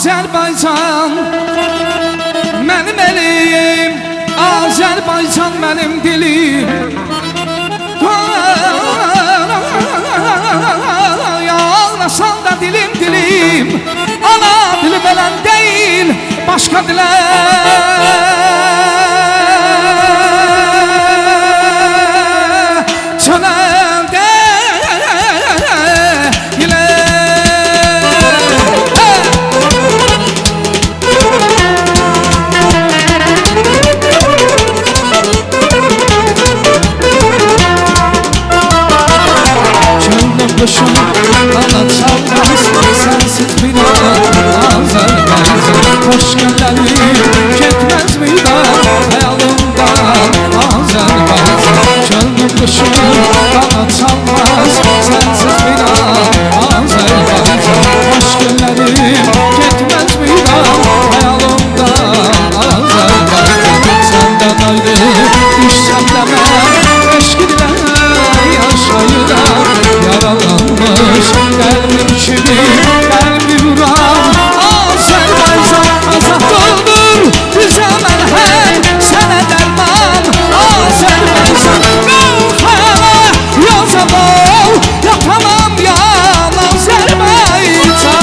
Azerbaycan mənim elim, Azerbaycan mənim dilim. Ağlasan da dilim dilim, ana dilim ölen değil, başka dile sönen değil. Kuşum ana çalmaz sensiz bir Azerbaycan. Hoş günlerim gitmez mi da hayalımdan Azerbaycan. Gönlüm kuşum ana çalmaz sensiz bir Azerbaycan. Hoş günlerim gitmez mi da hayalımdan Azerbaycan. Senden ayrı düşsem de ben eşkidle yaşayıram. Yaralanmış kalbim kimi kalbi vuran Azerbaycan. Azad oldur bize merhem sana derman Azerbaycan. Ruhana yazam ol yapamam yan Azerbaycan.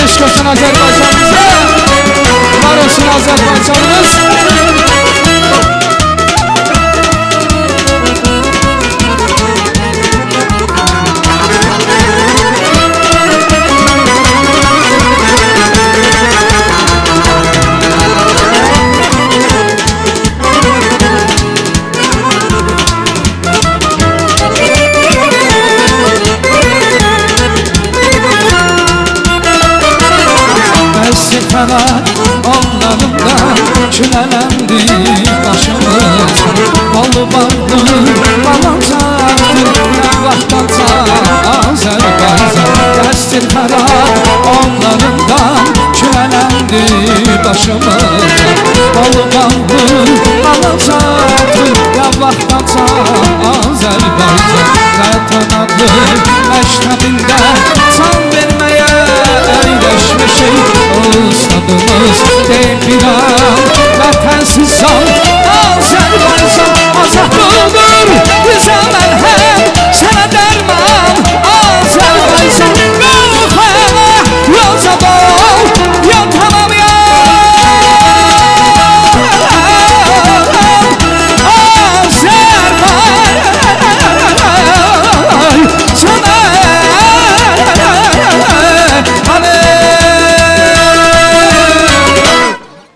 Eşk olsun Azerbaycan'ımıza, var olsun Azerbaycan'ımız. Ferhat onlarından külelendi başımız. Bolu bardı balacaktır ne vaxtata Azerbaycan. Destir Ferhat onlarından külelendi başımız. Bolu bardı balacaktır ne vaxtata Azerbaycan. Vətən adlı məktəbində